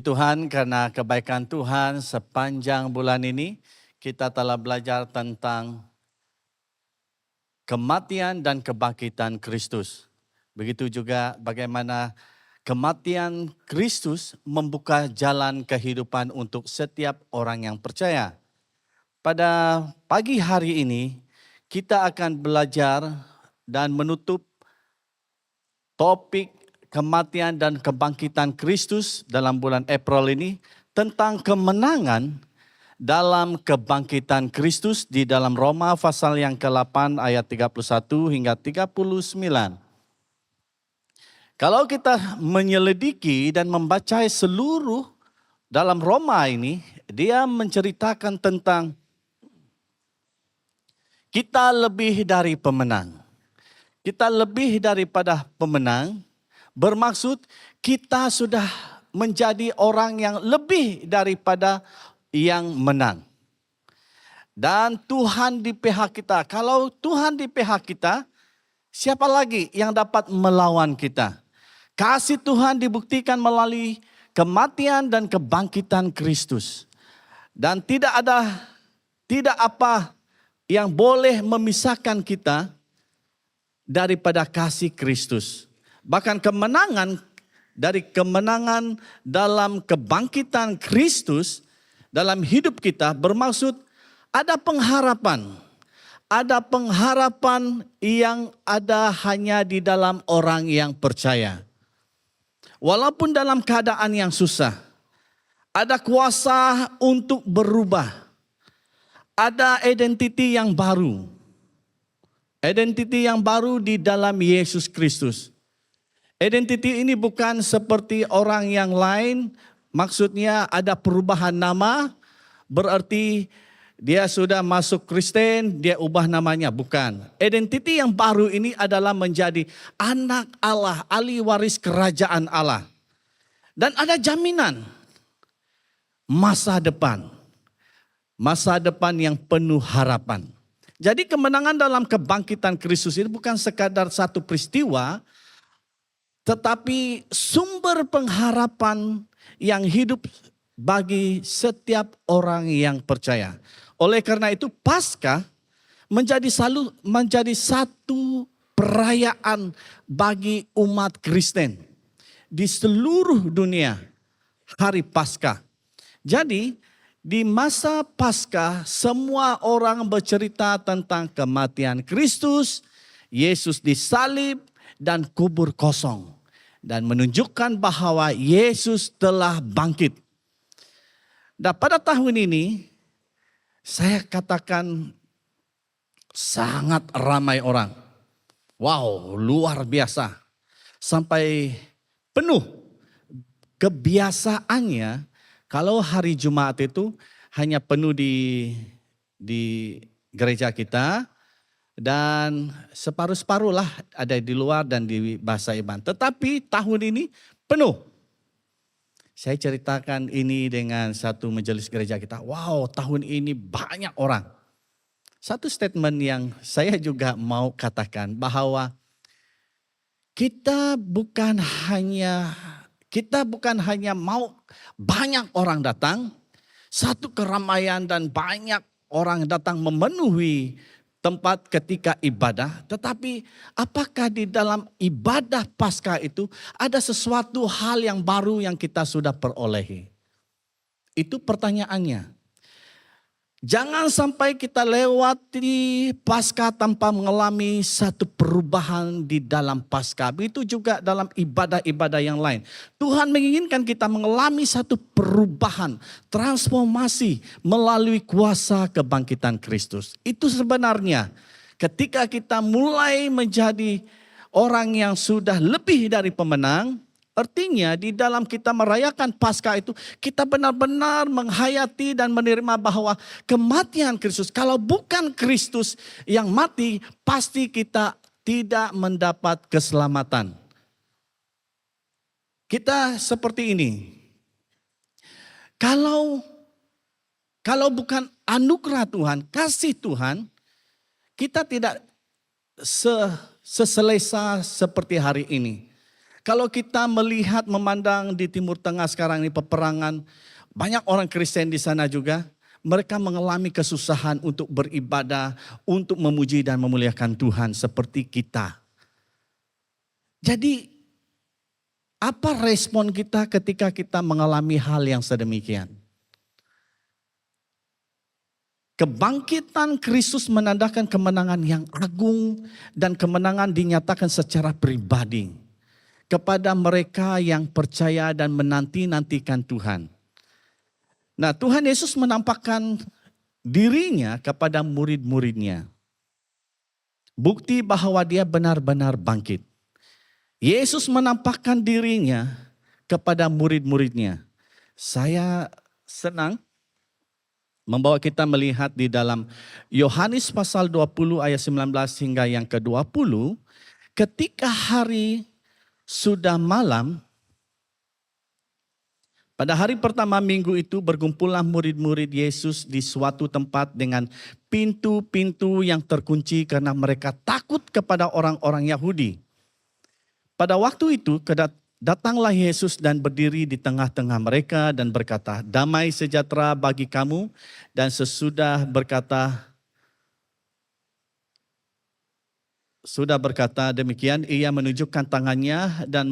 Tuhan, karena kebaikan Tuhan sepanjang bulan ini kita telah belajar tentang kematian dan kebangkitan Kristus. Begitu juga bagaimana kematian Kristus membuka jalan kehidupan untuk setiap orang yang percaya. Pada pagi hari ini kita akan belajar dan menutup topik kematian dan kebangkitan Kristus dalam bulan April ini tentang kemenangan dalam kebangkitan Kristus di dalam Roma pasal yang ke-8 ayat 31 hingga 39. Kalau kita menyelidiki dan membaca seluruh dalam Roma ini, dia menceritakan tentang kita lebih dari pemenang. Kita lebih daripada pemenang, bermaksud kita sudah menjadi orang yang lebih daripada yang menang. Dan Tuhan di pihak kita. Kalau Tuhan di pihak kita, siapa lagi yang dapat melawan kita? Kasih Tuhan dibuktikan melalui kematian dan kebangkitan Kristus. Dan tidak apa yang boleh memisahkan kita daripada kasih Kristus. Bahkan kemenangan dalam kebangkitan Kristus dalam hidup kita bermaksud ada pengharapan. Ada pengharapan yang ada hanya di dalam orang yang percaya. Walaupun dalam keadaan yang susah, ada kuasa untuk berubah. Ada identiti yang baru. Identiti yang baru di dalam Yesus Kristus. Identiti ini bukan seperti orang yang lain, maksudnya ada perubahan nama, berarti dia sudah masuk Kristen, dia ubah namanya, bukan. Identiti yang baru ini adalah menjadi anak Allah, ahli waris kerajaan Allah. Dan ada jaminan masa depan yang penuh harapan. Jadi kemenangan dalam kebangkitan Kristus itu bukan sekadar satu peristiwa, tetapi sumber pengharapan yang hidup bagi setiap orang yang percaya. Oleh karena itu Paskah menjadi satu perayaan bagi umat Kristen di seluruh dunia, hari Paskah. Jadi di masa Paskah semua orang bercerita tentang kematian Kristus, Yesus disalib dan kubur kosong. Dan menunjukkan bahwa Yesus telah bangkit. Dan pada tahun ini, saya katakan sangat ramai orang. Wow, luar biasa. Sampai penuh. Kebiasaannya, kalau hari Jumat itu hanya penuh di gereja kita. Dan separuh-separuh lah ada di luar dan di bahasa Iban. Tetapi tahun ini penuh. Saya ceritakan ini dengan satu majelis gereja kita. Wow, tahun ini banyak orang. Satu statement yang saya juga mau katakan bahwa kita bukan hanya mau banyak orang datang, satu keramaian dan banyak orang datang memenuhi tempat ketika ibadah, tetapi apakah di dalam ibadah Paskah itu ada sesuatu hal yang baru yang kita sudah perolehi? Itu pertanyaannya. Jangan sampai kita lewati Paskah tanpa mengalami satu perubahan di dalam Paskah. Begitu juga dalam ibadah-ibadah yang lain. Tuhan menginginkan kita mengalami satu perubahan, transformasi melalui kuasa kebangkitan Kristus. Itu sebenarnya ketika kita mulai menjadi orang yang sudah lebih dari pemenang, artinya di dalam kita merayakan Paskah itu kita benar-benar menghayati dan menerima bahwa kematian Kristus, kalau bukan Kristus yang mati, pasti kita tidak mendapat keselamatan. Kita seperti ini. Kalau bukan anugerah Tuhan, kasih Tuhan, kita tidak seselesa seperti hari ini. Kalau kita melihat, memandang di Timur Tengah sekarang ini peperangan, banyak orang Kristen di sana juga. Mereka mengalami kesusahan untuk beribadah, untuk memuji dan memuliakan Tuhan seperti kita. Jadi, apa respon kita ketika kita mengalami hal yang sedemikian? Kebangkitan Kristus menandakan kemenangan yang agung dan kemenangan dinyatakan secara pribadi kepada mereka yang percaya dan menanti-nantikan Tuhan. Nah, Tuhan Yesus menampakkan dirinya kepada murid-muridnya. Bukti bahwa dia benar-benar bangkit. Yesus menampakkan dirinya kepada murid-muridnya. Saya senang membawa kita melihat di dalam Yohanes pasal 20 ayat 19 hingga yang ke-20. Ketika hari sudah malam, pada hari pertama minggu itu berkumpullah murid-murid Yesus di suatu tempat dengan pintu-pintu yang terkunci karena mereka takut kepada orang-orang Yahudi. Pada waktu itu datanglah Yesus dan berdiri di tengah-tengah mereka dan berkata, "Damai sejahtera bagi kamu." Dan sesudah berkata demikian, ia menunjukkan tangannya dan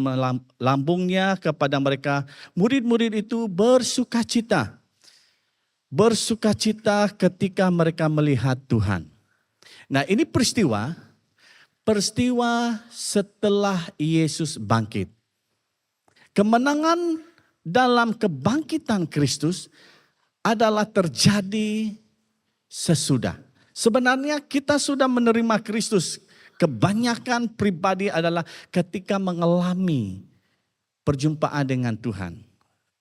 lambungnya kepada mereka. Murid-murid itu bersukacita. Bersukacita ketika mereka melihat Tuhan. Nah, ini peristiwa setelah Yesus bangkit. Kemenangan dalam kebangkitan Kristus adalah terjadi sesudah. Sebenarnya kita sudah menerima Kristus. Kebanyakan pribadi adalah ketika mengalami perjumpaan dengan Tuhan.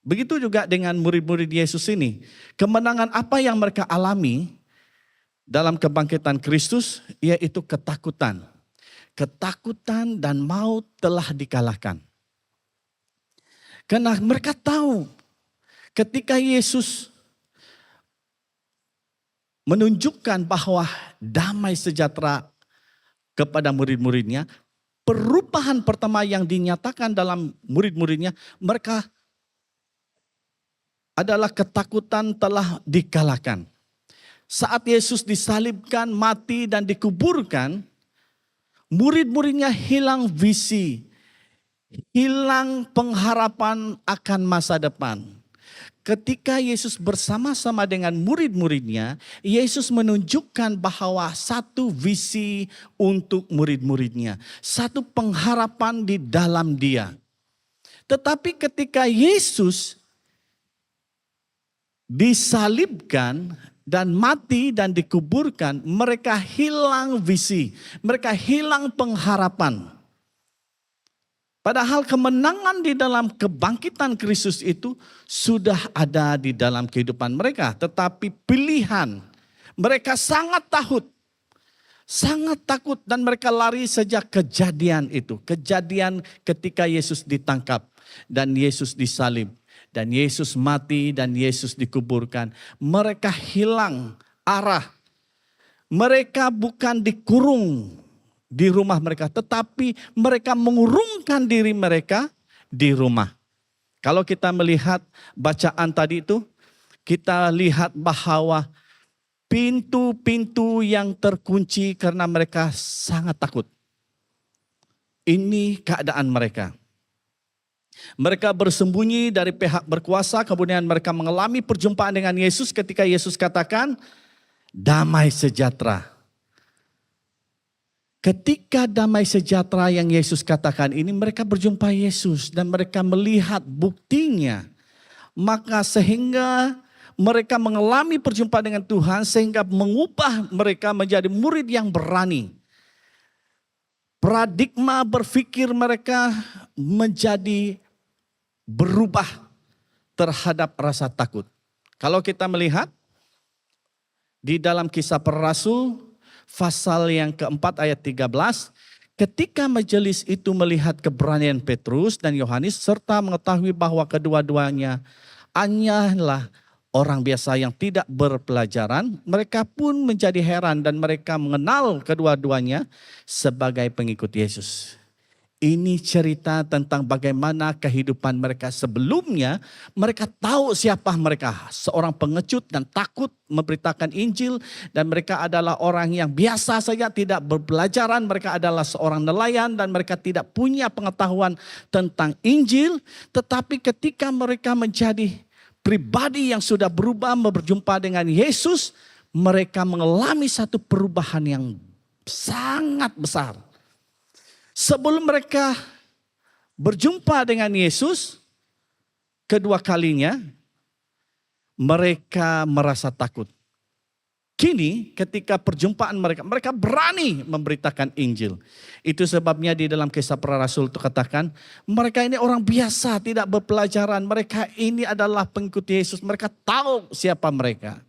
Begitu juga dengan murid-murid Yesus ini. Kemenangan apa yang mereka alami dalam kebangkitan Kristus, yaitu ketakutan. Ketakutan dan maut telah dikalahkan. Karena mereka tahu ketika Yesus menunjukkan bahwa damai sejahtera kepada murid-muridnya, perubahan pertama yang dinyatakan dalam murid-muridnya, mereka adalah ketakutan telah dikalahkan. Saat Yesus disalibkan, mati dan dikuburkan, murid-muridnya hilang visi, hilang pengharapan akan masa depan. Ketika Yesus bersama-sama dengan murid-muridnya, Yesus menunjukkan bahwa satu visi untuk murid-muridnya. Satu pengharapan di dalam dia. Tetapi ketika Yesus disalibkan dan mati dan dikuburkan, mereka hilang visi. Mereka hilang pengharapan. Padahal kemenangan di dalam kebangkitan Kristus itu sudah ada di dalam kehidupan mereka. Tetapi pilihan, mereka sangat takut. Sangat takut dan mereka lari sejak kejadian itu. Kejadian ketika Yesus ditangkap dan Yesus disalib. Dan Yesus mati dan Yesus dikuburkan. Mereka hilang arah. Mereka bukan dikurung di rumah mereka, tetapi mereka mengurungkan diri mereka di rumah. Kalau kita melihat bacaan tadi itu, kita lihat bahwa pintu-pintu yang terkunci karena mereka sangat takut. Ini keadaan mereka. Mereka bersembunyi dari pihak berkuasa, kemudian mereka mengalami perjumpaan dengan Yesus ketika Yesus katakan, "Damai sejahtera." Ketika damai sejahtera yang Yesus katakan ini, mereka berjumpa Yesus dan mereka melihat buktinya. Maka sehingga mereka mengalami perjumpaan dengan Tuhan sehingga mengubah mereka menjadi murid yang berani. Paradigma berpikir mereka menjadi berubah terhadap rasa takut. Kalau kita melihat di dalam Kisah Para Rasul pasal yang keempat ayat 13, ketika majelis itu melihat keberanian Petrus dan Yohanes serta mengetahui bahwa kedua-duanya hanyalah orang biasa yang tidak berpelajaran, mereka pun menjadi heran dan mereka mengenal kedua-duanya sebagai pengikut Yesus. Ini cerita tentang bagaimana kehidupan mereka sebelumnya. Mereka tahu siapa mereka. Seorang pengecut dan takut memberitakan Injil. Dan mereka adalah orang yang biasa saja, tidak berbelajaran. Mereka adalah seorang nelayan dan mereka tidak punya pengetahuan tentang Injil. Tetapi ketika mereka menjadi pribadi yang sudah berubah, berjumpa dengan Yesus, mereka mengalami satu perubahan yang sangat besar. Sebelum mereka berjumpa dengan Yesus kedua kalinya, mereka merasa takut. Kini ketika perjumpaan mereka berani memberitakan Injil. Itu sebabnya di dalam Kisah Para Rasul itu katakan, mereka ini orang biasa, tidak berpelajaran. Mereka ini adalah pengikut Yesus. Mereka tahu siapa mereka.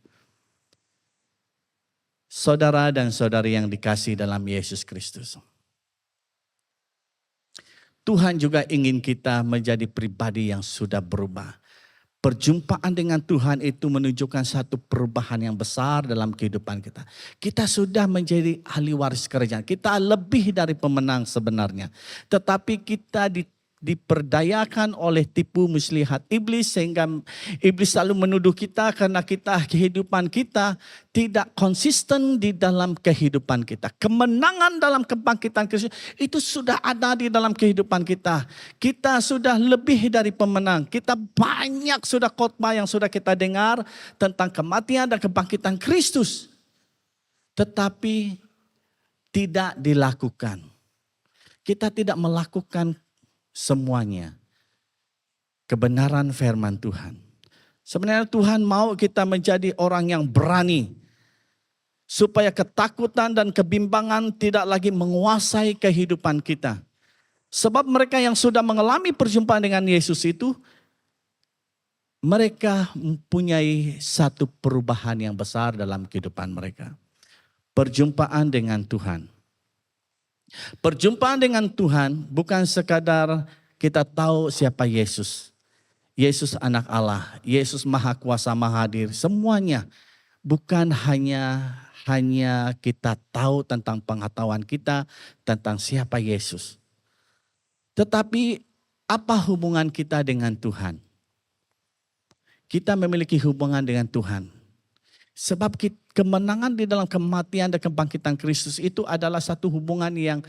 Saudara dan saudari yang dikasihi dalam Yesus Kristus. Tuhan juga ingin kita menjadi pribadi yang sudah berubah. Perjumpaan dengan Tuhan itu menunjukkan satu perubahan yang besar dalam kehidupan kita. Kita sudah menjadi ahli waris kerajaan. Kita lebih dari pemenang sebenarnya. Tetapi kita diperdayakan oleh tipu muslihat iblis, sehingga iblis selalu menuduh kita karena kehidupan kita tidak konsisten di dalam kehidupan kita. Kemenangan dalam kebangkitan Kristus itu sudah ada di dalam kehidupan kita. Kita sudah lebih dari pemenang. Kita banyak sudah khotbah yang sudah kita dengar tentang kematian dan kebangkitan Kristus. Tetapi tidak dilakukan. Kita tidak melakukan semuanya kebenaran firman Tuhan. Sebenarnya Tuhan mau kita menjadi orang yang berani, supaya ketakutan dan kebimbangan tidak lagi menguasai kehidupan kita. Sebab mereka yang sudah mengalami perjumpaan dengan Yesus itu, mereka mempunyai satu perubahan yang besar dalam kehidupan mereka. Perjumpaan dengan Tuhan. Perjumpaan dengan Tuhan bukan sekadar kita tahu siapa Yesus. Yesus anak Allah, Yesus maha kuasa, maha hadir. Semuanya bukan hanya kita tahu tentang pengetahuan kita tentang siapa Yesus. Tetapi apa hubungan kita dengan Tuhan? Kita memiliki hubungan dengan Tuhan. Sebab kemenangan di dalam kematian dan kebangkitan Kristus itu adalah satu hubungan yang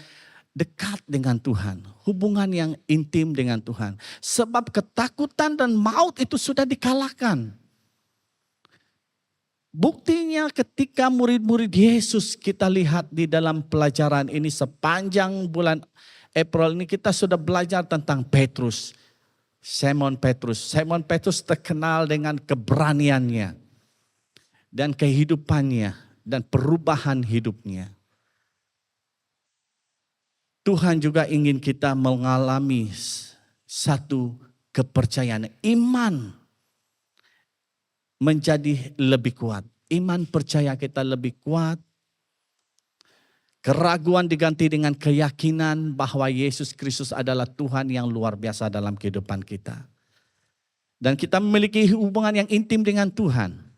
dekat dengan Tuhan. Hubungan yang intim dengan Tuhan. Sebab ketakutan dan maut itu sudah dikalahkan. Buktinya ketika murid-murid Yesus kita lihat di dalam pelajaran ini sepanjang bulan April ini kita sudah belajar tentang Petrus. Simon Petrus. Simon Petrus terkenal dengan keberaniannya. Dan kehidupannya dan perubahan hidupnya. Tuhan juga ingin kita mengalami satu kepercayaan. Iman menjadi lebih kuat. Iman percaya kita lebih kuat. Keraguan diganti dengan keyakinan bahwa Yesus Kristus adalah Tuhan yang luar biasa dalam kehidupan kita. Dan kita memiliki hubungan yang intim dengan Tuhan.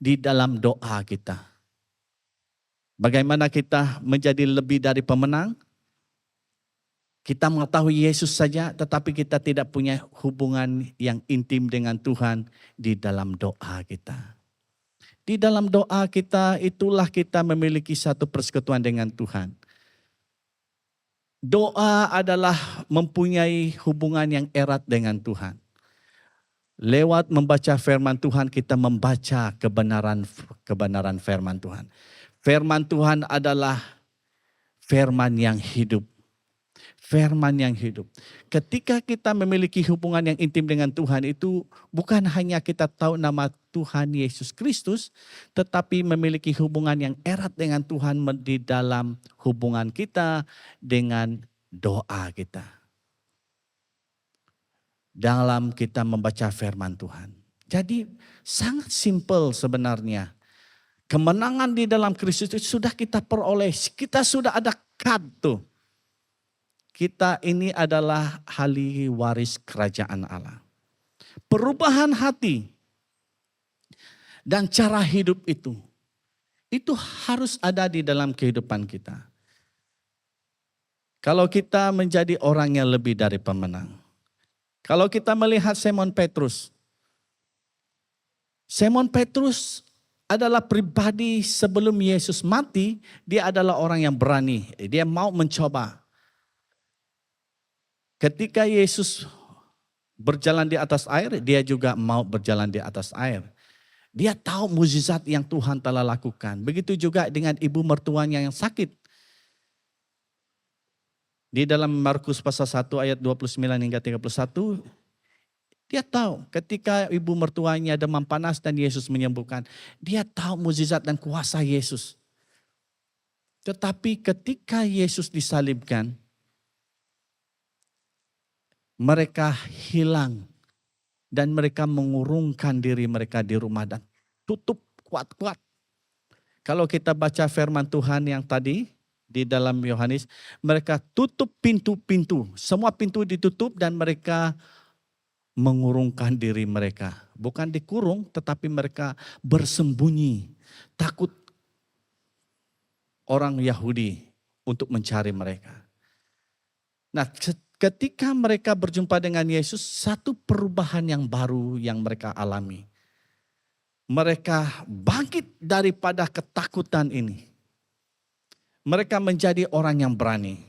Di dalam doa kita. Bagaimana kita menjadi lebih dari pemenang? Kita mengetahui Yesus saja tetapi kita tidak punya hubungan yang intim dengan Tuhan di dalam doa kita. Di dalam doa kita itulah kita memiliki satu persekutuan dengan Tuhan. Doa adalah mempunyai hubungan yang erat dengan Tuhan. Lewat membaca firman Tuhan kita membaca kebenaran firman Tuhan. Firman Tuhan adalah firman yang hidup. Firman yang hidup. Ketika kita memiliki hubungan yang intim dengan Tuhan itu bukan hanya kita tahu nama Tuhan Yesus Kristus, tetapi memiliki hubungan yang erat dengan Tuhan di dalam hubungan kita dengan doa kita. Dalam kita membaca firman Tuhan. Jadi sangat simpel sebenarnya. Kemenangan di dalam Kristus itu sudah kita peroleh. Kita sudah ada kartu. Kita ini adalah ahli waris kerajaan Allah. Perubahan hati dan cara hidup itu harus ada di dalam kehidupan kita. Kalau kita menjadi orang yang lebih dari pemenang. Kalau kita melihat Simon Petrus. Simon Petrus adalah pribadi sebelum Yesus mati, dia adalah orang yang berani. Dia mau mencoba. Ketika Yesus berjalan di atas air, dia juga mau berjalan di atas air. Dia tahu mukjizat yang Tuhan telah lakukan. Begitu juga dengan ibu mertuanya yang sakit. Di dalam Markus pasal 1 ayat 29 hingga 31, dia tahu ketika ibu mertuanya demam panas dan Yesus menyembuhkan. Dia tahu mukjizat dan kuasa Yesus. Tetapi ketika Yesus disalibkan, mereka hilang. Dan mereka mengurungkan diri mereka di rumah dan tutup kuat-kuat. Kalau kita baca firman Tuhan yang tadi di dalam Yohanes, mereka tutup pintu-pintu. Semua pintu ditutup dan mereka mengurungkan diri mereka. Bukan dikurung tetapi mereka bersembunyi. Takut orang Yahudi untuk mencari mereka. Nah, ketika mereka berjumpa dengan Yesus, satu perubahan yang baru yang mereka alami. Mereka bangkit daripada ketakutan ini. Mereka menjadi orang yang berani.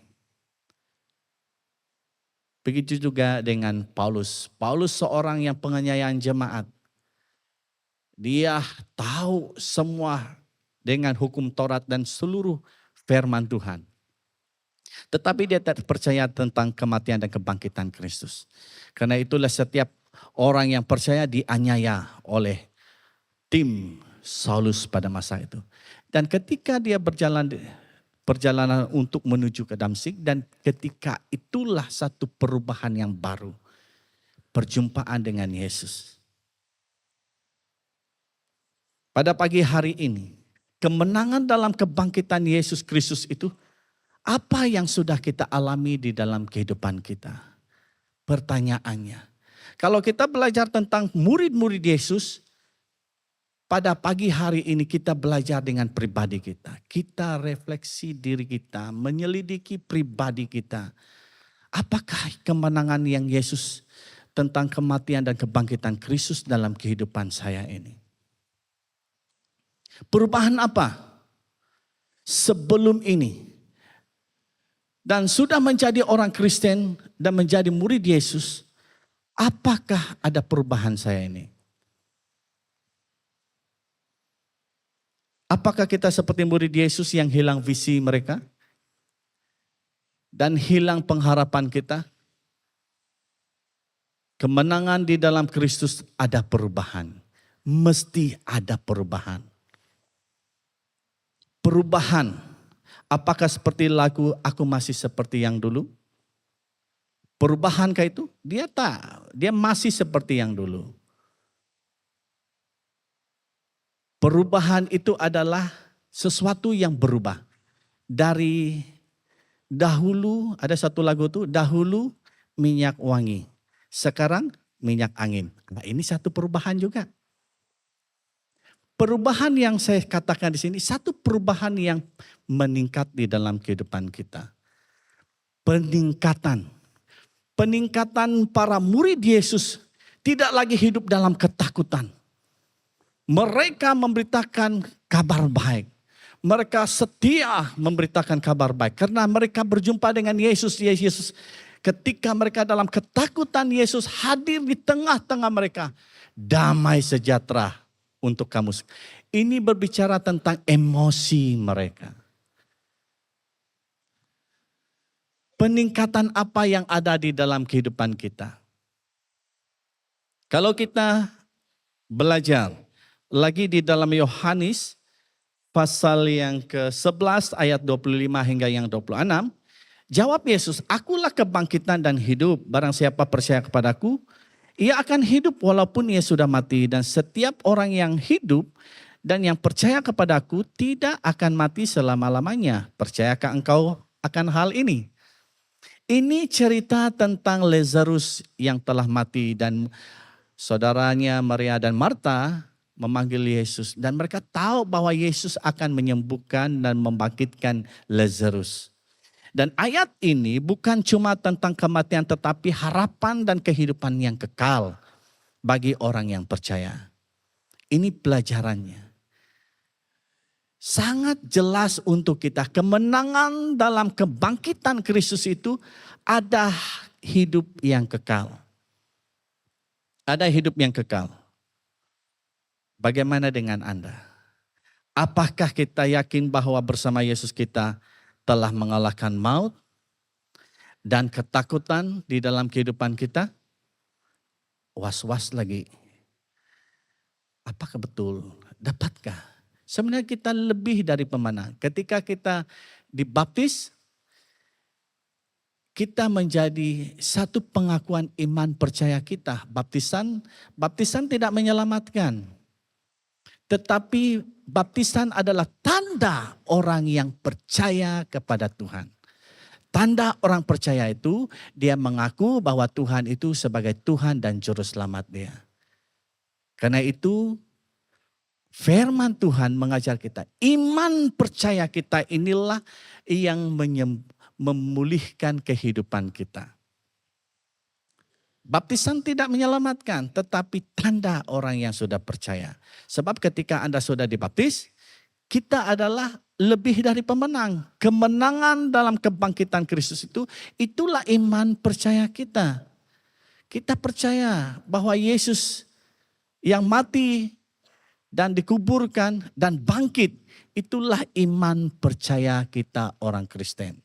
Begitu juga dengan Paulus. Paulus seorang yang penganiayaan jemaat. Dia tahu semua dengan hukum Taurat dan seluruh firman Tuhan. Tetapi dia tidak percaya tentang kematian dan kebangkitan Kristus. Karena itulah setiap orang yang percaya dianiaya oleh tim Saulus pada masa itu. Dan ketika dia perjalanan untuk menuju ke Damsyik, dan ketika itulah satu perubahan yang baru. Perjumpaan dengan Yesus. Pada pagi hari ini, kemenangan dalam kebangkitan Yesus Kristus itu, apa yang sudah kita alami di dalam kehidupan kita? Pertanyaannya, kalau kita belajar tentang murid-murid Yesus, pada pagi hari ini kita belajar dengan pribadi kita. Kita refleksi diri kita, menyelidiki pribadi kita. Apakah kemenangan yang Yesus tentang kematian dan kebangkitan Kristus dalam kehidupan saya ini? Perubahan apa sebelum ini? Dan sudah menjadi orang Kristen dan menjadi murid Yesus, apakah ada perubahan saya ini? Apakah kita seperti murid Yesus yang hilang visi mereka? Dan hilang pengharapan kita? Kemenangan di dalam Kristus ada perubahan. Mesti ada perubahan. Perubahan. Apakah seperti lagu Aku Masih Seperti Yang Dulu? Perubahankah itu? Dia masih seperti yang dulu. Perubahan itu adalah sesuatu yang berubah. Dari dahulu, ada satu lagu itu, dahulu minyak wangi. Sekarang minyak angin. Nah, ini satu perubahan juga. Perubahan yang saya katakan di sini, satu perubahan yang meningkat di dalam kehidupan kita. Peningkatan para murid Yesus tidak lagi hidup dalam ketakutan. Mereka memberitakan kabar baik. Mereka setia memberitakan kabar baik. Karena mereka berjumpa dengan Yesus. Ketika mereka dalam ketakutan, Yesus hadir di tengah-tengah mereka. Damai sejahtera untuk kamu. Ini berbicara tentang emosi mereka. Peningkatan apa yang ada di dalam kehidupan kita? Kalau kita belajar lagi di dalam Yohanes pasal yang ke-11 ayat 25 hingga yang 26. Jawab Yesus, akulah kebangkitan dan hidup. Barang siapa percaya kepadaku, ia akan hidup walaupun ia sudah mati. Dan setiap orang yang hidup dan yang percaya kepadaku tidak akan mati selama-lamanya. Percayakah engkau akan hal ini? Ini cerita tentang Lazarus yang telah mati dan saudaranya Maria dan Marta memanggil Yesus. Dan mereka tahu bahwa Yesus akan menyembuhkan dan membangkitkan Lazarus. Dan ayat ini bukan cuma tentang kematian tetapi harapan dan kehidupan yang kekal bagi orang yang percaya. Ini pelajarannya. Sangat jelas untuk kita, kemenangan dalam kebangkitan Kristus itu ada hidup yang kekal. Ada hidup yang kekal. Bagaimana dengan Anda? Apakah kita yakin bahwa bersama Yesus kita telah mengalahkan maut dan ketakutan di dalam kehidupan kita? Was-was lagi. Apakah betul? Dapatkah? Sebenarnya kita lebih dari pemenang. Ketika kita dibaptis, kita menjadi satu pengakuan iman percaya kita. Baptisan tidak menyelamatkan. Tetapi baptisan adalah tanda orang yang percaya kepada Tuhan. Tanda orang percaya itu dia mengaku bahwa Tuhan itu sebagai Tuhan dan Juru Selamat dia. Karena itu firman Tuhan mengajar kita, iman percaya kita inilah yang memulihkan kehidupan kita. Baptisan tidak menyelamatkan, tetapi tanda orang yang sudah percaya. Sebab ketika Anda sudah dibaptis, kita adalah lebih dari pemenang. Kemenangan dalam kebangkitan Kristus itulah iman percaya kita. Kita percaya bahwa Yesus yang mati dan dikuburkan dan bangkit, itulah iman percaya kita orang Kristen.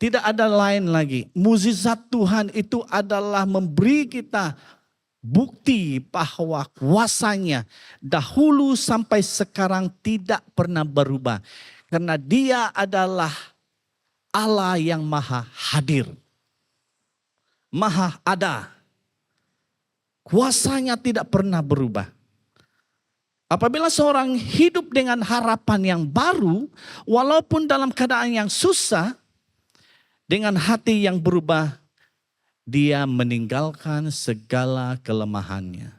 Tidak ada lain lagi. Mukjizat Tuhan itu adalah memberi kita bukti bahwa kuasanya dahulu sampai sekarang tidak pernah berubah. Karena dia adalah Allah yang maha hadir. Maha ada. Kuasanya tidak pernah berubah. Apabila seorang hidup dengan harapan yang baru, walaupun dalam keadaan yang susah, dengan hati yang berubah, dia meninggalkan segala kelemahannya.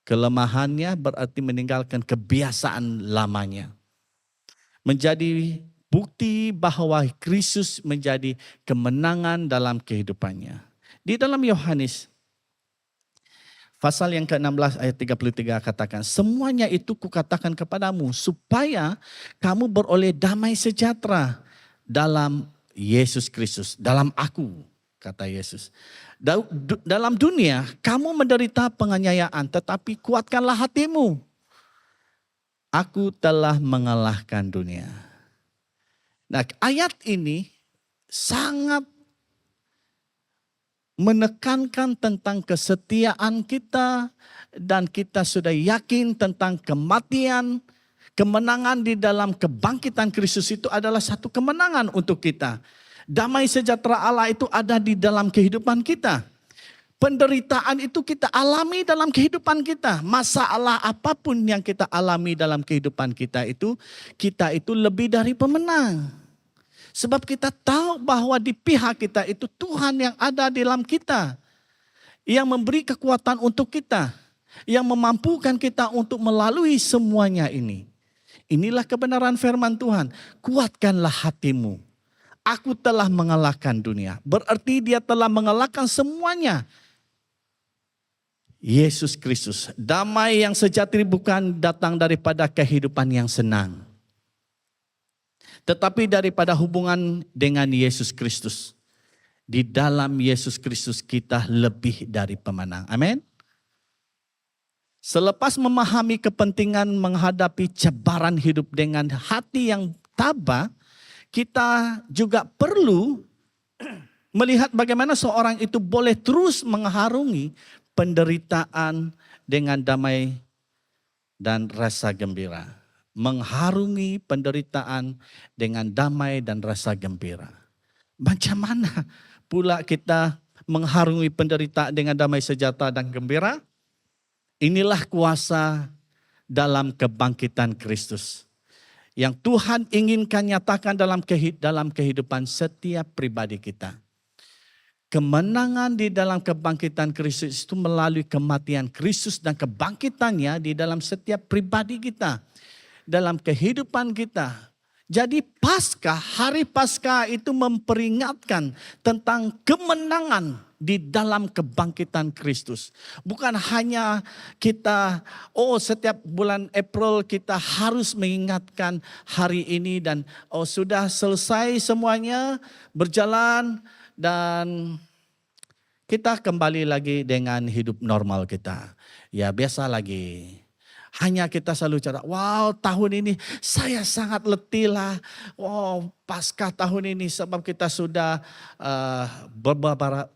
Kelemahannya berarti meninggalkan kebiasaan lamanya. Menjadi bukti bahwa Kristus menjadi kemenangan dalam kehidupannya. Di dalam Yohanes pasal yang ke-16 ayat 33 katakan, semuanya itu kukatakan kepadamu supaya kamu beroleh damai sejahtera dalam Yesus Kristus, dalam aku, kata Yesus. Dalam dunia kamu menderita penganiayaan, tetapi kuatkanlah hatimu. Aku telah mengalahkan dunia. Nah, ayat ini sangat menekankan tentang kesetiaan kita dan kita sudah yakin tentang kematian, kemenangan di dalam kebangkitan Kristus itu adalah satu kemenangan untuk kita. Damai sejahtera Allah itu ada di dalam kehidupan kita. Penderitaan itu kita alami dalam kehidupan kita. Masalah apapun yang kita alami dalam kehidupan kita itu lebih dari pemenang. Sebab kita tahu bahwa di pihak kita itu Tuhan yang ada dalam kita. Yang memberi kekuatan untuk kita. Yang memampukan kita untuk melalui semuanya ini. Inilah kebenaran firman Tuhan. Kuatkanlah hatimu. Aku telah mengalahkan dunia. Berarti dia telah mengalahkan semuanya. Yesus Kristus. Damai yang sejati bukan datang daripada kehidupan yang senang. Tetapi daripada hubungan dengan Yesus Kristus. Di dalam Yesus Kristus kita lebih dari pemenang. Amin. Selepas memahami kepentingan menghadapi cabaran hidup dengan hati yang tabah, kita juga perlu melihat bagaimana seorang itu boleh terus mengharungi penderitaan dengan damai dan rasa gembira. Mengharungi penderitaan dengan damai dan rasa gembira. Macam mana pula kita mengharungi penderitaan dengan damai sejahtera dan gembira? Inilah kuasa dalam kebangkitan Kristus. Yang Tuhan inginkan nyatakan dalam kehidupan setiap pribadi kita. Kemenangan di dalam kebangkitan Kristus itu melalui kematian Kristus dan kebangkitannya di dalam setiap pribadi kita. Dalam kehidupan kita Jadi hari Paskah itu memperingatkan tentang kemenangan di dalam kebangkitan Kristus. Bukan hanya kita, setiap bulan April kita harus mengingatkan hari ini dan sudah selesai semuanya berjalan dan kita kembali lagi dengan hidup normal kita. Ya biasa lagi. Hanya kita selalu cara, wow tahun ini saya sangat letih lah. Wow Paskah tahun ini sebab kita sudah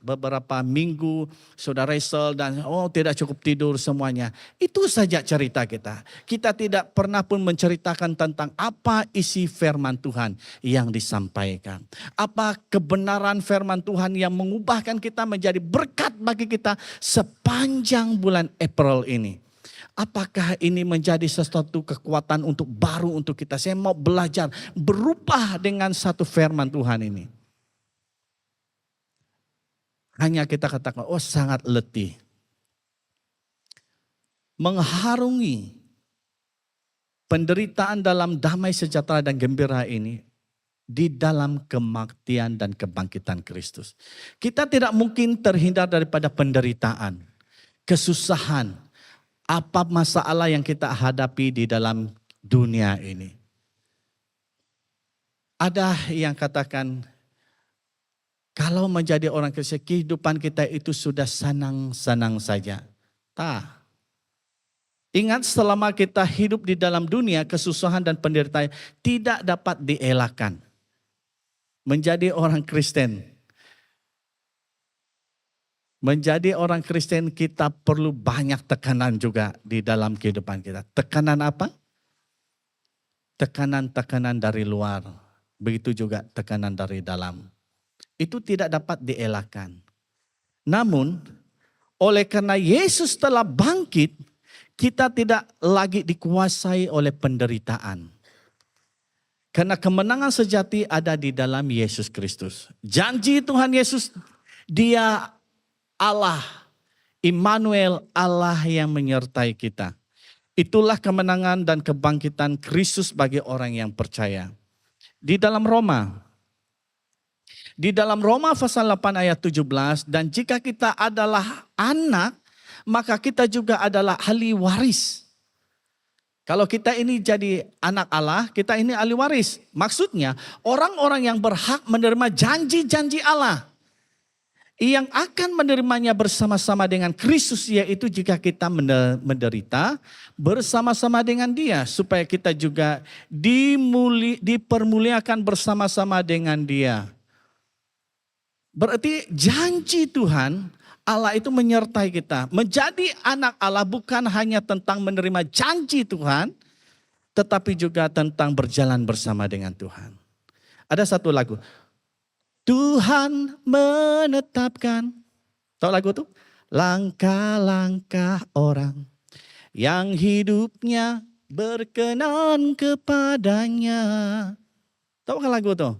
beberapa minggu sudah wrestle dan tidak cukup tidur semuanya. Itu saja cerita kita. Kita tidak pernah pun menceritakan tentang apa isi firman Tuhan yang disampaikan. Apa kebenaran firman Tuhan yang mengubahkan kita menjadi berkat bagi kita sepanjang bulan April ini. Apakah ini menjadi sesuatu kekuatan baru untuk kita? Saya mau belajar berubah dengan satu firman Tuhan ini. Hanya kita katakan, sangat letih. Mengharungi penderitaan dalam damai sejahtera dan gembira ini di dalam kematian dan kebangkitan Kristus. Kita tidak mungkin terhindar daripada penderitaan, kesusahan, apa masalah yang kita hadapi di dalam dunia ini. Ada yang katakan, kalau menjadi orang Kristen, kehidupan kita itu sudah senang-senang saja. Tak. Ingat selama kita hidup di dalam dunia, kesusahan dan penderitaan tidak dapat dielakkan. Menjadi orang Kristen. Menjadi orang Kristen kita perlu banyak tekanan juga di dalam kehidupan kita. Tekanan apa? Tekanan-tekanan dari luar. Begitu juga tekanan dari dalam. Itu tidak dapat dielakkan. Namun, oleh karena Yesus telah bangkit, kita tidak lagi dikuasai oleh penderitaan. Karena kemenangan sejati ada di dalam Yesus Kristus. Janji Tuhan Yesus, Dia Allah, Immanuel, Allah yang menyertai kita. Itulah kemenangan dan kebangkitan Kristus bagi orang yang percaya. Di dalam Roma pasal 8 ayat 17, dan jika kita adalah anak, maka kita juga adalah ahli waris. Kalau kita ini jadi anak Allah, kita ini ahli waris. Maksudnya orang-orang yang berhak menerima janji-janji Allah. Yang akan menerimanya bersama-sama dengan Kristus, yaitu jika kita menderita bersama-sama dengan Dia. Supaya kita juga dipermuliakan bersama-sama dengan Dia. Berarti janji Tuhan, Allah itu menyertai kita. Menjadi anak Allah bukan hanya tentang menerima janji Tuhan, tetapi juga tentang berjalan bersama dengan Tuhan. Ada satu lagu. Tuhan menetapkan, tahu lagu itu? Langkah-langkah orang yang hidupnya berkenan kepadanya. Tahu kan lagu itu?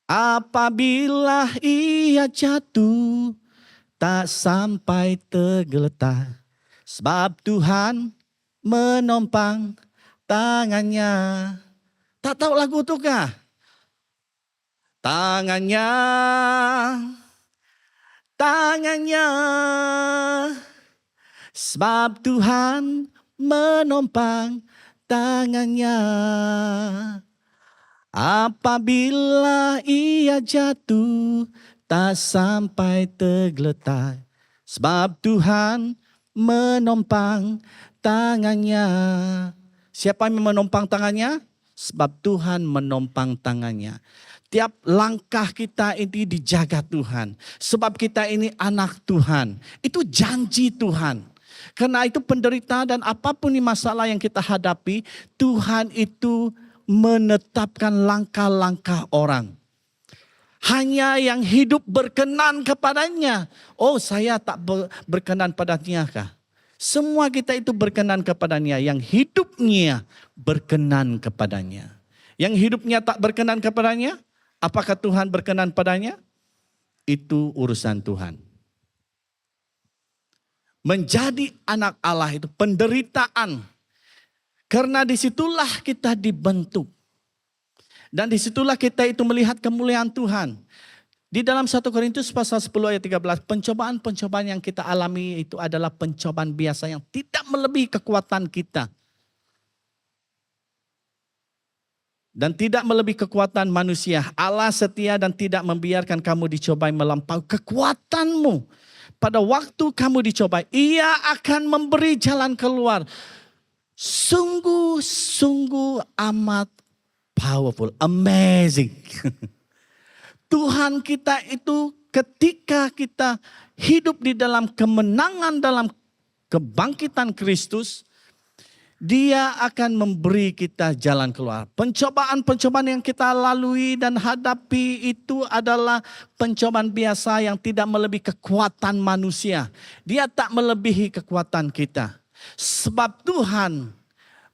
Apabila ia jatuh, tak sampai tergeletak, sebab Tuhan menompang tangannya. Tak tahu lagu itu kah? Tangannya, sebab Tuhan menompang tangannya. Apabila ia jatuh, tak sampai tergeletak, sebab Tuhan menompang tangannya. Siapa yang menompang tangannya? Sebab Tuhan menompang tangannya. Tiap langkah kita ini dijaga Tuhan. Sebab kita ini anak Tuhan. Itu janji Tuhan. Karena itu penderitaan dan apapun masalah yang kita hadapi, Tuhan itu menetapkan langkah-langkah orang. Hanya yang hidup berkenan kepadanya. Oh, saya tak berkenan padanya kah? Semua kita itu berkenan kepadanya. Yang hidupnya berkenan kepadanya. Yang hidupnya tak berkenan kepadanya, apakah Tuhan berkenan padanya? Itu urusan Tuhan. Menjadi anak Allah itu penderitaan. Karena disitulah kita dibentuk. Dan disitulah kita itu melihat kemuliaan Tuhan. Di dalam 1 Korintus pasal 10 ayat 13, pencobaan-pencobaan yang kita alami itu adalah pencobaan biasa yang tidak melebihi kekuatan kita. Dan tidak melebihi kekuatan manusia. Allah setia dan tidak membiarkan kamu dicobai melampaui kekuatanmu. Pada waktu kamu dicobai, Ia akan memberi jalan keluar. Sungguh-sungguh amat powerful, amazing. Tuhan kita itu ketika kita hidup di dalam kemenangan dalam kebangkitan Kristus, Dia akan memberi kita jalan keluar. Pencobaan-pencobaan yang kita lalui dan hadapi itu adalah pencobaan biasa yang tidak melebihi kekuatan manusia. Dia tak melebihi kekuatan kita. Sebab Tuhan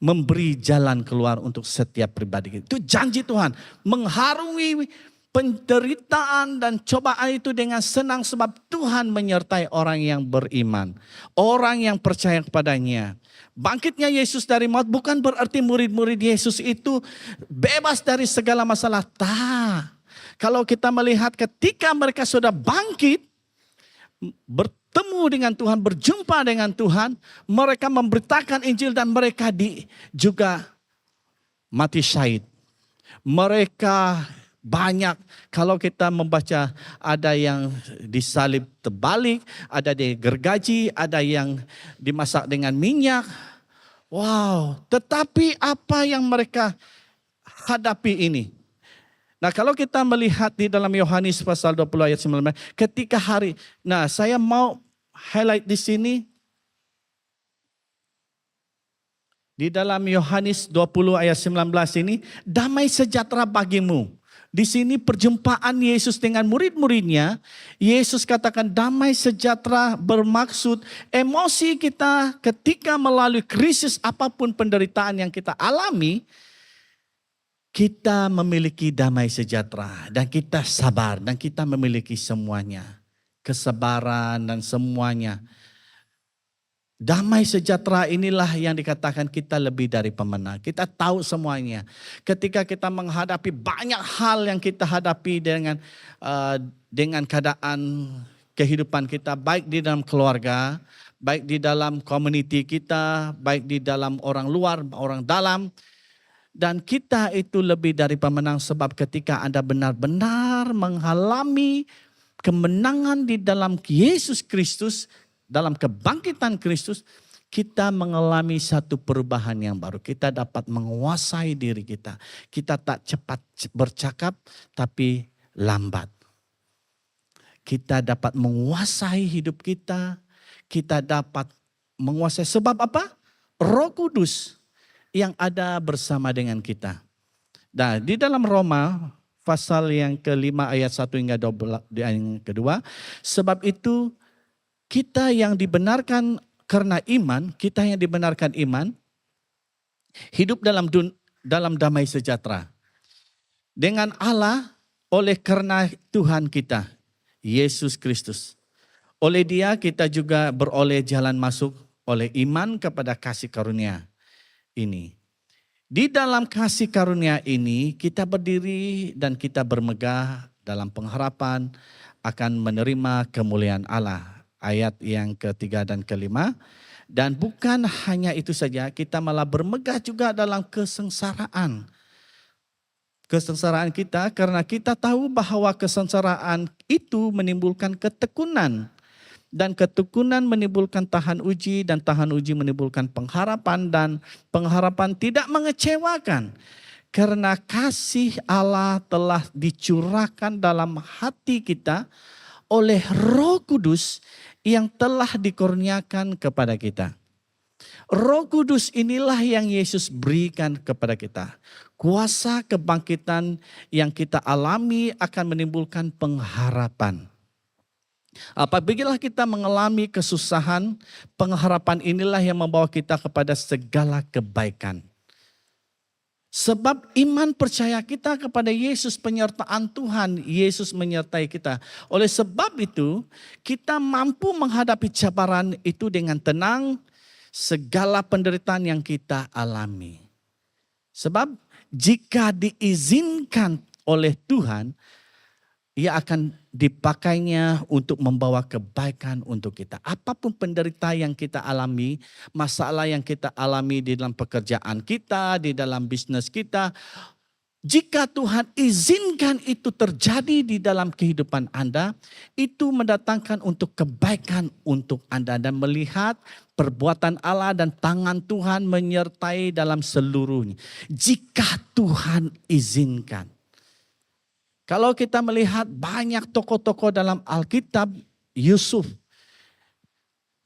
memberi jalan keluar untuk setiap pribadi. Itu janji Tuhan. Mengharungi penderitaan dan cobaan itu dengan senang sebab Tuhan menyertai orang yang beriman. Orang yang percaya kepadanya. Bangkitnya Yesus dari maut bukan berarti murid-murid Yesus itu bebas dari segala masalah. Tak. Kalau kita melihat ketika mereka sudah bangkit, bertemu dengan Tuhan, berjumpa dengan Tuhan, mereka memberitakan Injil dan mereka juga mati syahid. Mereka banyak, kalau kita membaca ada yang disalib terbalik, ada yang gergaji, ada yang dimasak dengan minyak. Wow, tetapi apa yang mereka hadapi ini? Nah kalau kita melihat di dalam Yohanes pasal 20 ayat 19, ketika hari, nah saya mau highlight di sini. Di dalam Yohanes 20 ayat 19 ini, damai sejahtera bagimu. Di sini perjumpaan Yesus dengan murid-muridnya, Yesus katakan damai sejahtera bermaksud emosi kita ketika melalui krisis apapun penderitaan yang kita alami, kita memiliki damai sejahtera dan kita sabar dan kita memiliki semuanya. Kesabaran dan semuanya. Damai sejahtera inilah yang dikatakan kita lebih dari pemenang. Kita tahu semuanya. Ketika kita menghadapi banyak hal yang kita hadapi dengan keadaan kehidupan kita, baik di dalam keluarga, baik di dalam community kita, baik di dalam orang luar, orang dalam. Dan kita itu lebih dari pemenang sebab ketika Anda benar-benar mengalami kemenangan di dalam Yesus Kristus, dalam kebangkitan Kristus, kita mengalami satu perubahan yang baru. Kita dapat menguasai diri kita. Kita tak cepat bercakap, tapi lambat. Kita dapat menguasai hidup kita. Kita dapat menguasai. Sebab apa? Roh Kudus yang ada bersama dengan kita. Nah, di dalam Roma pasal yang kelima ayat 1 hingga 12 yang kedua, sebab itu kita yang dibenarkan karena iman, kita yang dibenarkan iman, hidup dalam damai sejahtera dengan Allah oleh karena Tuhan kita, Yesus Kristus. Oleh Dia kita juga beroleh jalan masuk oleh iman kepada kasih karunia ini. Di dalam kasih karunia ini kita berdiri dan kita bermegah dalam pengharapan akan menerima kemuliaan Allah. Ayat yang ketiga dan kelima. Dan bukan hanya itu saja, kita malah bermegah juga dalam kesengsaraan. Kesengsaraan kita karena kita tahu bahwa kesengsaraan itu menimbulkan ketekunan. Dan ketekunan menimbulkan tahan uji dan tahan uji menimbulkan pengharapan dan pengharapan tidak mengecewakan. Karena kasih Allah telah dicurahkan dalam hati kita oleh Roh Kudus yang telah dikurniakan kepada kita. Roh Kudus inilah yang Yesus berikan kepada kita. Kuasa kebangkitan yang kita alami akan menimbulkan pengharapan. Apabila kita mengalami kesusahan, pengharapan inilah yang membawa kita kepada segala kebaikan. Sebab iman percaya kita kepada Yesus, penyertaan Tuhan, Yesus menyertai kita. Oleh sebab itu, kita mampu menghadapi cabaran itu dengan tenang, segala penderitaan yang kita alami. Sebab jika diizinkan oleh Tuhan, ia akan dipakainya untuk membawa kebaikan untuk kita. Apapun penderitaan yang kita alami, masalah yang kita alami di dalam pekerjaan kita, di dalam bisnis kita, jika Tuhan izinkan itu terjadi di dalam kehidupan Anda, itu mendatangkan untuk kebaikan untuk Anda dan melihat perbuatan Allah dan tangan Tuhan menyertai dalam seluruhnya. Jika Tuhan izinkan. Kalau kita melihat banyak tokoh-tokoh dalam Alkitab, Yusuf,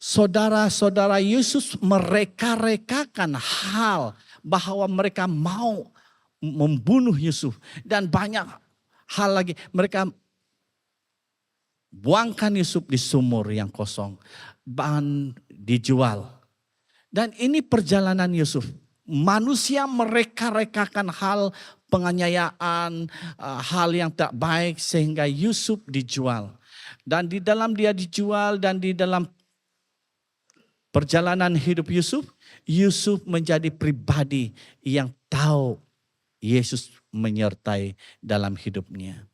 saudara-saudara Yusuf mereka-rekakan hal bahwa mereka mau membunuh Yusuf dan banyak hal lagi. Mereka buangkan Yusuf di sumur yang kosong, bahan dijual. Dan ini perjalanan Yusuf. Manusia mereka-rekakan hal penganiayaan, hal yang tak baik sehingga Yusuf dijual. Dan di dalam dia dijual dan di dalam perjalanan hidup Yusuf, Yusuf menjadi pribadi yang tahu Yesus menyertai dalam hidupnya.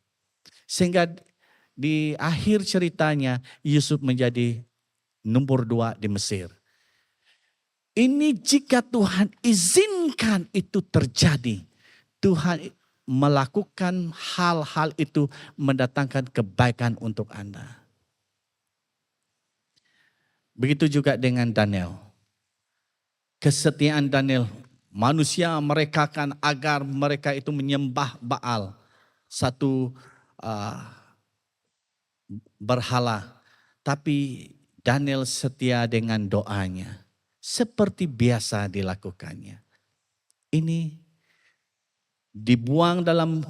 Sehingga di akhir ceritanya Yusuf menjadi nomor 2 di Mesir. Ini jika Tuhan izinkan itu terjadi. Tuhan melakukan hal-hal itu mendatangkan kebaikan untuk Anda. Begitu juga dengan Daniel. Kesetiaan Daniel. Manusia merekakan agar mereka itu menyembah Baal, satu berhala. Tapi Daniel setia dengan doanya. Seperti biasa dilakukannya. Ini dibuang dalam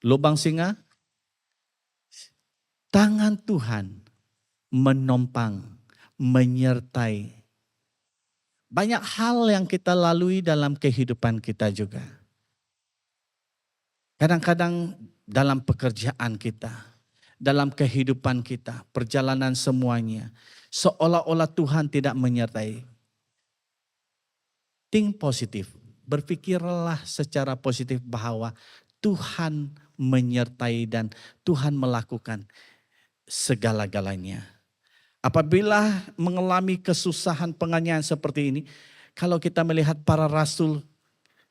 lubang singa. Tangan Tuhan menopang, menyertai. Banyak hal yang kita lalui dalam kehidupan kita juga. Kadang-kadang dalam pekerjaan kita, dalam kehidupan kita, perjalanan semuanya, seolah-olah Tuhan tidak menyertai. Think positif, berpikirlah secara positif bahwa Tuhan menyertai dan Tuhan melakukan segala-galanya. Apabila mengalami kesusahan penganiayaan seperti ini, kalau kita melihat para rasul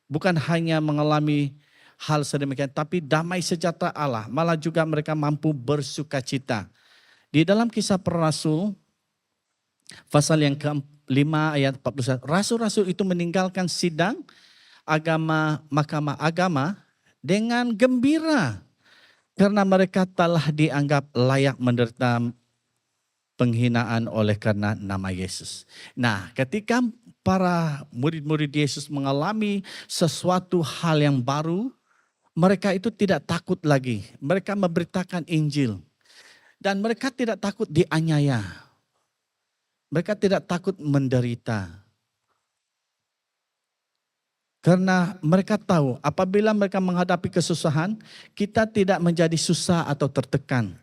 bukan hanya mengalami hal sedemikian, tapi damai sejahtera Allah, malah juga mereka mampu bersukacita. Di dalam Kisah Para Rasul, pasal yang ke-5 ayat 41, rasul-rasul itu meninggalkan sidang mahkamah agama dengan gembira karena mereka telah dianggap layak menderita penghinaan oleh karena nama Yesus. Nah, ketika para murid-murid Yesus mengalami sesuatu hal yang baru, mereka itu tidak takut lagi. Mereka memberitakan Injil. Dan mereka tidak takut dianiaya. Mereka tidak takut menderita. Karena mereka tahu apabila mereka menghadapi kesusahan, kita tidak menjadi susah atau tertekan.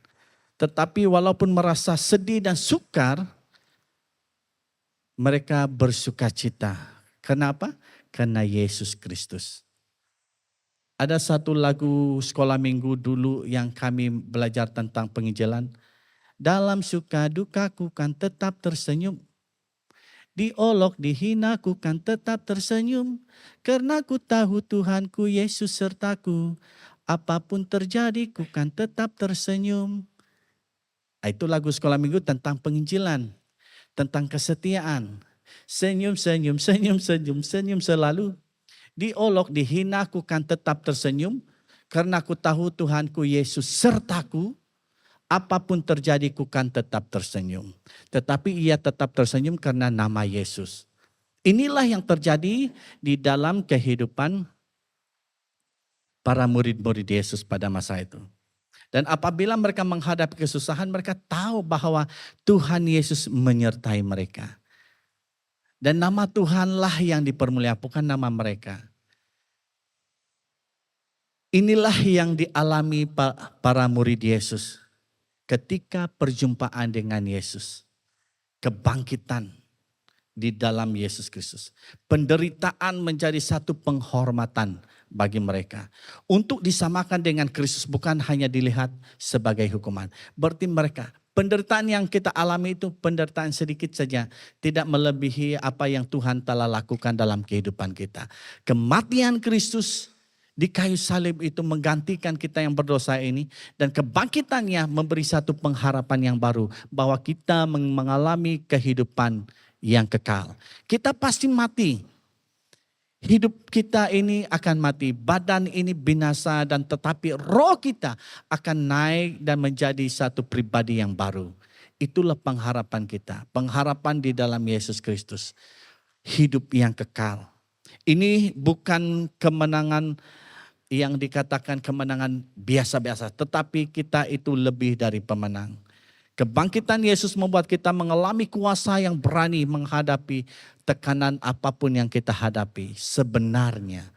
Tetapi walaupun merasa sedih dan sukar, mereka bersukacita. Kenapa? Karena Yesus Kristus. Ada satu lagu sekolah minggu dulu yang kami belajar tentang penginjilan. Dalam suka dukaku kan tetap tersenyum. Diolok, dihina, ku kan tetap tersenyum. Karena ku tahu Tuhanku Yesus sertaku. Apapun terjadi, ku kan tetap tersenyum. Itu lagu sekolah minggu tentang penginjilan, tentang kesetiaan. Senyum, senyum, senyum, senyum, senyum selalu. Diolok, dihina, ku kan tetap tersenyum. Karena ku tahu Tuhanku Yesus sertaku. Apapun terjadi, ku kan tetap tersenyum. Tetapi ia tetap tersenyum karena nama Yesus. Inilah yang terjadi di dalam kehidupan para murid-murid Yesus pada masa itu. Dan apabila mereka menghadapi kesusahan, mereka tahu bahwa Tuhan Yesus menyertai mereka. Dan nama Tuhanlah yang dipermuliakan, bukan nama mereka. Inilah yang dialami para murid Yesus ketika perjumpaan dengan Yesus. Kebangkitan di dalam Yesus Kristus. Penderitaan menjadi satu penghormatan bagi mereka. Untuk disamakan dengan Kristus bukan hanya dilihat sebagai hukuman. Berarti mereka, penderitaan yang kita alami itu penderitaan sedikit saja. Tidak melebihi apa yang Tuhan telah lakukan dalam kehidupan kita. Kematian Kristus di kayu salib itu menggantikan kita yang berdosa ini. Dan kebangkitannya memberi satu pengharapan yang baru. Bahwa kita mengalami kehidupan yang kekal. Kita pasti mati. Hidup kita ini akan mati. Badan ini binasa dan tetapi roh kita akan naik dan menjadi satu pribadi yang baru. Itulah pengharapan kita. Pengharapan di dalam Yesus Kristus. Hidup yang kekal. Ini bukan kemenangan yang dikatakan kemenangan biasa-biasa. Tetapi kita itu lebih dari pemenang. Kebangkitan Yesus membuat kita mengalami kuasa yang berani menghadapi tekanan apapun yang kita hadapi. Sebenarnya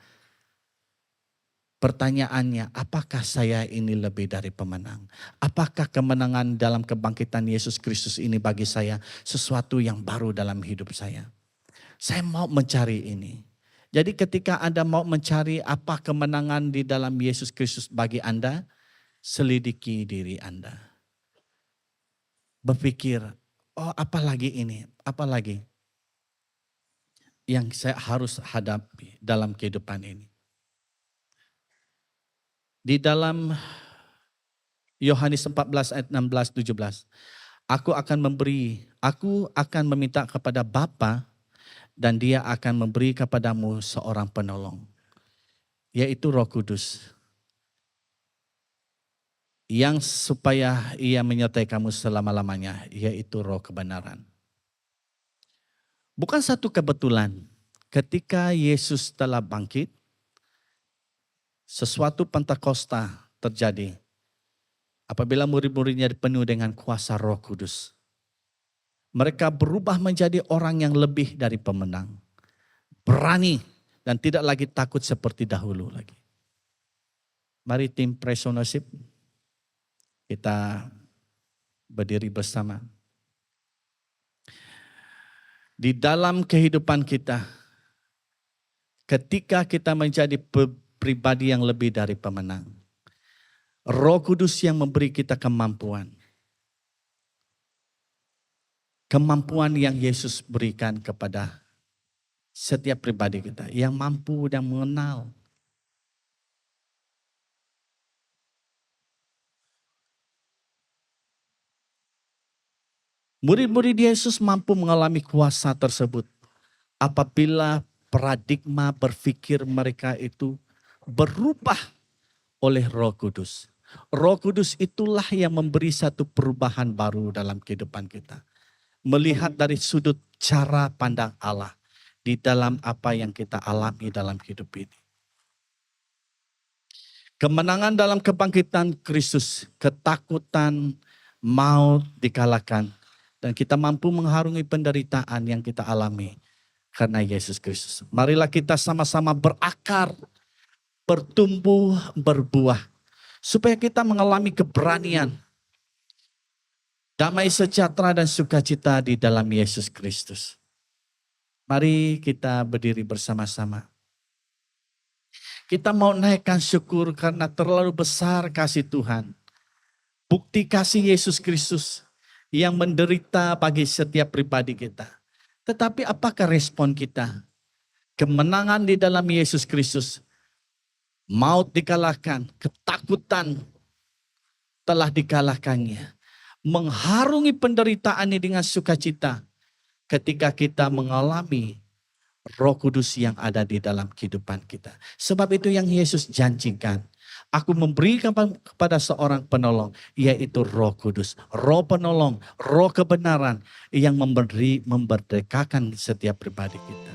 pertanyaannya, apakah saya ini lebih dari pemenang? Apakah kemenangan dalam kebangkitan Yesus Kristus ini bagi saya sesuatu yang baru dalam hidup saya? Saya mau mencari ini. Jadi ketika Anda mau mencari apa kemenangan di dalam Yesus Kristus bagi Anda, selidiki diri Anda. Berpikir, oh apalagi ini, apalagi yang saya harus hadapi dalam kehidupan ini. Di dalam Yohanes 14 ayat 16-17, aku akan meminta kepada Bapa dan Dia akan memberi kepadamu seorang penolong, yaitu Roh Kudus. Yang supaya ia menyertai kamu selama-lamanya, yaitu roh kebenaran. Bukan satu kebetulan ketika Yesus telah bangkit, sesuatu Pentakosta terjadi. Apabila murid-muridnya dipenuhi dengan kuasa Roh Kudus. Mereka berubah menjadi orang yang lebih dari pemenang. Berani dan tidak lagi takut seperti dahulu lagi. Mari tim Praise and Worship. Kita berdiri bersama. Di dalam kehidupan kita, ketika kita menjadi pribadi yang lebih dari pemenang, Roh Kudus yang memberi kita kemampuan. Kemampuan yang Yesus berikan kepada setiap pribadi kita, yang mampu dan mengenal. Murid-murid Yesus mampu mengalami kuasa tersebut apabila paradigma berpikir mereka itu berubah oleh Roh Kudus. Roh Kudus itulah yang memberi satu perubahan baru dalam kehidupan kita. Melihat dari sudut cara pandang Allah di dalam apa yang kita alami dalam hidup ini. Kemenangan dalam kebangkitan Kristus, ketakutan, maut dikalahkan. Dan kita mampu mengharungi penderitaan yang kita alami karena Yesus Kristus. Marilah kita sama-sama berakar, bertumbuh, berbuah. Supaya kita mengalami keberanian, damai sejahtera dan sukacita di dalam Yesus Kristus. Mari kita berdiri bersama-sama. Kita mau naikkan syukur karena terlalu besar kasih Tuhan. Bukti kasih Yesus Kristus yang menderita bagi setiap pribadi kita. Tetapi apakah respon kita? Kemenangan di dalam Yesus Kristus. Maut dikalahkan, ketakutan telah dikalahkannya. Mengharungi penderitaan ini dengan sukacita ketika kita mengalami Roh Kudus yang ada di dalam kehidupan kita. Sebab itu yang Yesus janjikan. Aku memberikan kepada seorang penolong, yaitu Roh Kudus. Roh penolong, roh kebenaran yang memberdekakan setiap pribadi kita.